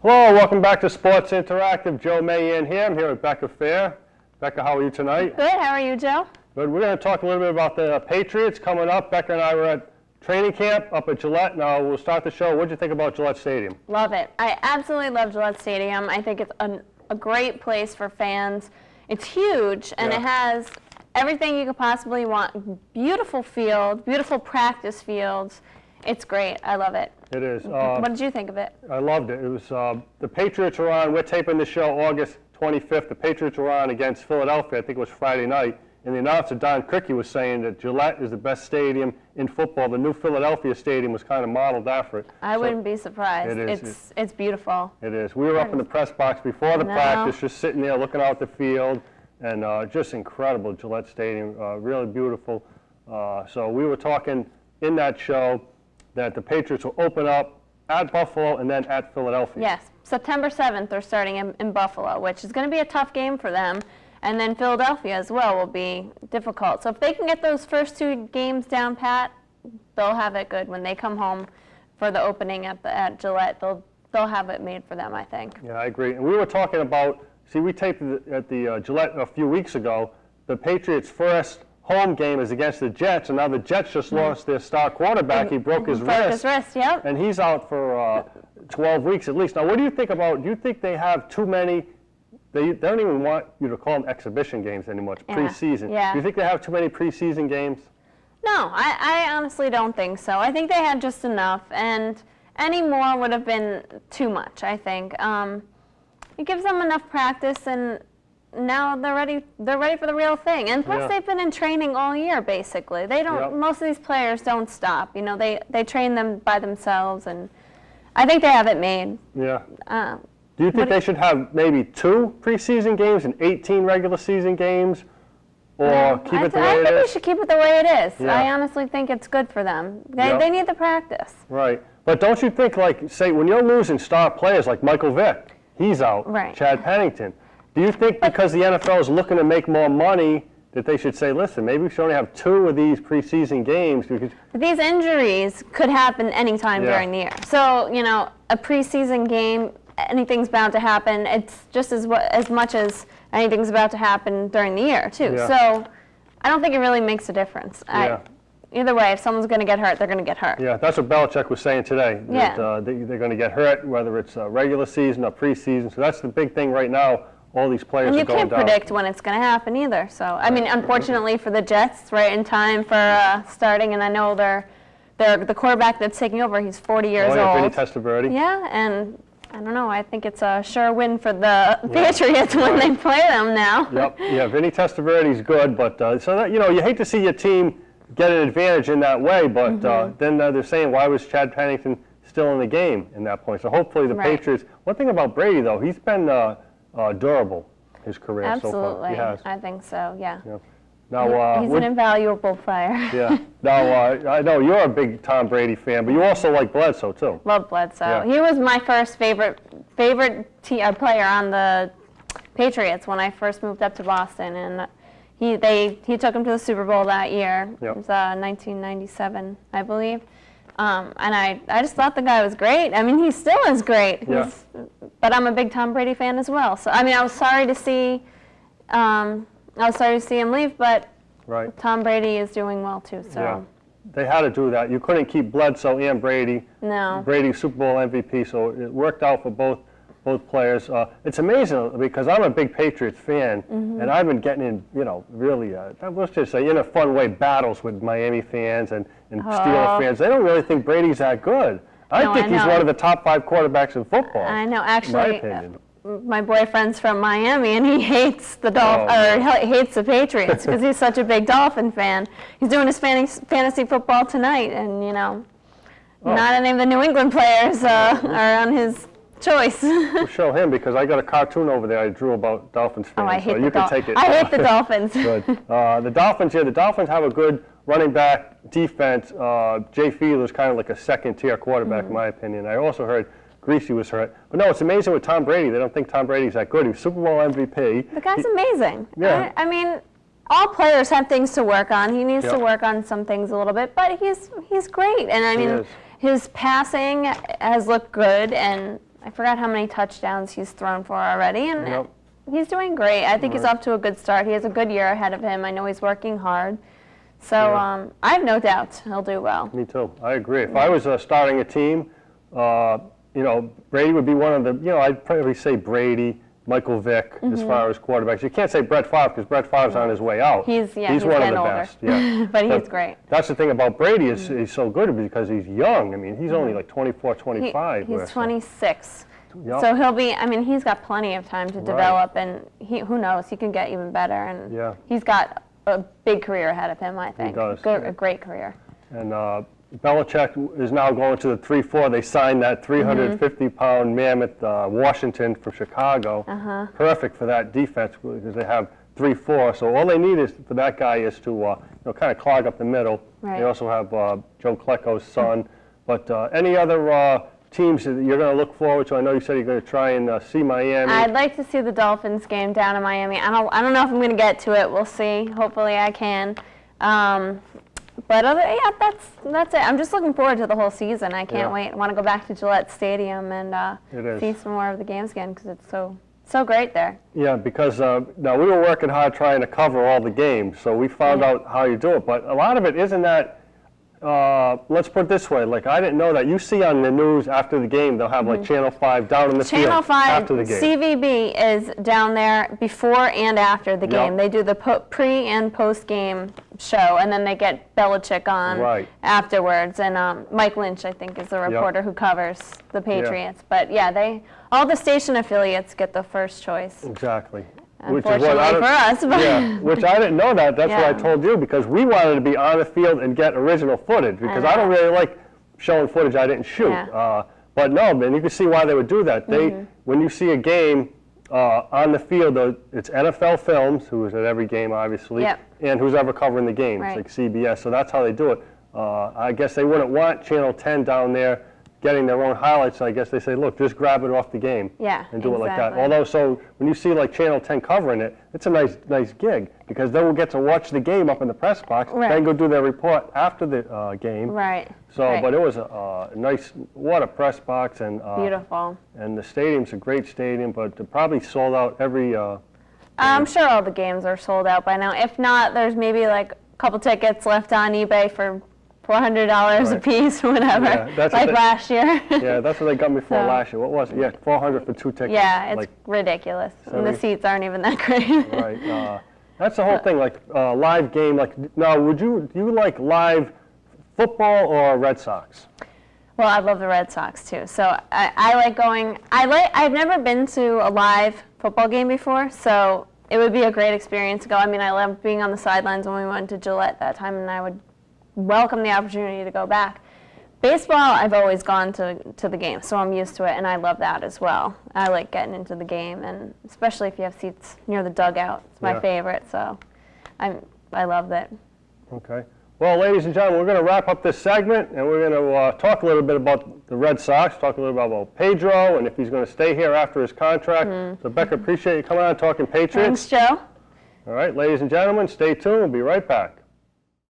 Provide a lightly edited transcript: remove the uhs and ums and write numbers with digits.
Hello, welcome back to Sports Interactive. Joe Mahan here. I'm here with Becca Feher. Becca, how are you tonight? Good. How are you, Joe? Good. We're going to talk a little bit about the Patriots coming up. Becca and I were at training camp up at Gillette. Now we'll start the show. What did you think about Gillette Stadium? Love it. I absolutely love Gillette Stadium. I think it's a great place for fans. It's huge, and it has everything you could possibly want. Beautiful field, beautiful practice fields. It's great. I love it. It is. What did you think of it? I loved it. It was the Patriots were on. We're taping the show August 25th. The Patriots were on against Philadelphia. I think it was Friday night. And the announcer, Don Criqui, was saying that Gillette is the best stadium in football. The new Philadelphia stadium was kind of modeled after it. I wouldn't be surprised. It is. It's beautiful. It is. We were up in the press box before the practice, just sitting there looking out the field, and just incredible Gillette Stadium, really beautiful. So we were talking in that show that the Patriots will open up at Buffalo and then at Philadelphia. Yes. September 7th, they're starting in Buffalo, which is going to be a tough game for them. And then Philadelphia as well will be difficult. So if they can get those first two games down pat, they'll have it good. When they come home for the opening at Gillette, they'll have it made for them, I think. Yeah, I agree. And we were talking about, we taped at the Gillette a few weeks ago. The Patriots' first home game is against the Jets, and now the Jets just lost their star quarterback. He broke his wrist. Yep. And he's out for 12 weeks at least. Now, what do you think about, do you think they have too many, they don't even want you to call them exhibition games anymore, it's preseason. Yeah. Do you think they have too many preseason games? No, I honestly don't think so. I think they had just enough, and any more would have been too much, I think. It gives them enough practice, and now they're ready for the real thing. And plus they've been in training all year, basically. They don't, most of these players don't stop. You know, they train them by themselves, and I think they have it made. Yeah. Do you think they should have maybe 2 preseason games and 18 regular season games, or keep it the way it is? I think we should keep it the way it is. Yeah. I honestly think it's good for them. They need the practice. Right. But don't you think, like, say, when you're losing star players like Michael Vick, he's out, Chad Pennington, do you think because the NFL is looking to make more money that they should say, listen, maybe we should only have 2 of these preseason games? Because these injuries could happen anytime during the year. So, you know, a preseason game, anything's bound to happen. It's just as much as anything's about to happen during the year, too. Yeah. So I don't think it really makes a difference. Either way, if someone's going to get hurt, they're going to get hurt. Yeah, that's what Belichick was saying today, that they're going to get hurt, whether it's regular season or preseason. So that's the big thing right now. All these players are going down. And you can't predict when it's going to happen either. So, I mean, unfortunately for the Jets, right in time for starting, and I know the quarterback that's taking over, he's 40 years old. Vinny Testaverde. Yeah, and I don't know, I think it's a sure win for the Patriots when they play them now. Yep, yeah, Vinny Testaverde's good, but so that, you know, you hate to see your team get an advantage in that way, but then they're saying, why was Chad Pennington still in the game in that point? So hopefully the Patriots, one thing about Brady, though, he's been durable his career so far. Absolutely, He has. I think so, yeah. Now, he's an invaluable player. Yeah. Now, I know you're a big Tom Brady fan, but you also like Bledsoe, too. Love Bledsoe. Yeah. He was my first favorite player on the Patriots when I first moved up to Boston, and he took him to the Super Bowl that year. Yep. It was 1997, I believe. And I just thought the guy was great. I mean, he still is great. Yeah. But I'm a big Tom Brady fan as well. So I mean, I was sorry to see him leave, but Tom Brady is doing well too. So yeah. They had to do that. You couldn't keep Bledsoe and Brady. No. Brady Super Bowl MVP, so it worked out for both players. It's amazing because I'm a big Patriots fan, and I've been getting in, you know, really, let's just say, in a fun way, battles with Miami fans and Steelers fans. They don't really think Brady's that good. I think he's one of the top 5 quarterbacks in football. I know, actually. In my opinion. My boyfriend's from Miami, and he hates the hates the Patriots because he's such a big Dolphin fan. He's doing his fantasy football tonight, and you know, not any of the New England players are on his choice. We'll show him because I got a cartoon over there I drew about Dolphins fans. Oh, I hate so you can take it. I hate the Dolphins. Good. The Dolphins have a good running back defense. Jay Fiedler's kind of like a second-tier quarterback, in my opinion. I also heard Greasy was hurt. But no, it's amazing with Tom Brady. They don't think Tom Brady's that good. He was Super Bowl MVP. The guy's amazing. Yeah. I mean, all players have things to work on. He needs to work on some things a little bit, but he's great. And I mean, his passing has looked good, and I forgot how many touchdowns he's thrown for already, and Yep. he's doing great. I think he's Right. off to a good start. He has a good year ahead of him. I know he's working hard. So Yeah. I have no doubt he'll do well. Me too. I agree. If I was starting a team, Brady would be one of the, I'd probably say Brady, Michael Vick, as far as quarterbacks. You can't say Brett Favre because Brett Favre's on his way out. He's one of getting the older. best. Yeah. But he's great. That's the thing about Brady is he's so good because he's young. I mean, he's only like 24, 25. He's 26. Yep. So he's got plenty of time to develop, and who knows, he can get even better. And Yeah. he's got a big career ahead of him, I think. does. A great career. And Belichick is now going to the 3-4. They signed that 350-pound mammoth Washington from Chicago. Perfect for that defense because they have 3-4. So all they need is for that guy is to kind of clog up the middle. Right. They also have Joe Klecko's son. But any other teams that you're going to look forward to? I know you said you're going to try and see Miami. I'd like to see the Dolphins game down in Miami. I don't know if I'm going to get to it. We'll see. Hopefully I can. But that's it. I'm just looking forward to the whole season. I can't wait. I want to go back to Gillette Stadium and see some more of the games again because it's so great there. Yeah, because now we were working hard trying to cover all the games, so we found out how you do it. But a lot of it isn't that. Let's put it this way, like I didn't know that. You see on the news after the game, they'll have like Channel 5 down in the Channel field 5, after the game. CVB is down there before and after the game. Yep. They do the pre and post game show, and then they get Belichick on afterwards. And Mike Lynch, I think, is the reporter who covers the Patriots. But yeah, all the station affiliates get the first choice. Exactly. Unfortunately for us. But Yeah, which I didn't know that. That's what I told you because we wanted to be on the field and get original footage because I don't really like showing footage I didn't shoot. Yeah. But no, man, you can see why they would do that. When you see a game on the field, it's NFL Films, who is at every game, obviously, and who's ever covering the game. Right. It's like CBS, so that's how they do it. I guess they wouldn't want Channel 10 down there getting their own highlights. I guess they say, look, just grab it off the game and do it like that. Although, so when you see like Channel 10 covering it, it's a nice gig because they will get to watch the game up in the press box, then go do their report after the game. Right. So, but it was a nice, what a press box, and beautiful. And the stadium's a great stadium, but it probably sold out every. I'm sure all the games are sold out by now. If not, there's maybe like a couple tickets left on eBay for $400 a piece or whatever, like last year. Yeah, that's what they got me for last year. What was it? Yeah, $400 for 2 tickets. Yeah, it's ridiculous. And the seats aren't even that great. Right. That's the whole thing, like live game. Like, now, do you like live football or Red Sox? Well, I love the Red Sox too. So I like going. I've never been to a live football game before, so it would be a great experience to go. I mean, I loved being on the sidelines when we went to Gillette that time, and I would welcome the opportunity to go back. Baseball, I've always gone to the game, so I'm used to it, and I love that as well. I like getting into the game, and especially if you have seats near the dugout. It's my favorite, so I love it. Okay. Well, ladies and gentlemen, we're going to wrap up this segment, and we're going to talk a little bit about the Red Sox, talk a little bit about Pedro, and if he's going to stay here after his contract. So, Becca, appreciate you coming on and talking Patriots. Thanks, Joe. All right, ladies and gentlemen, stay tuned. We'll be right back.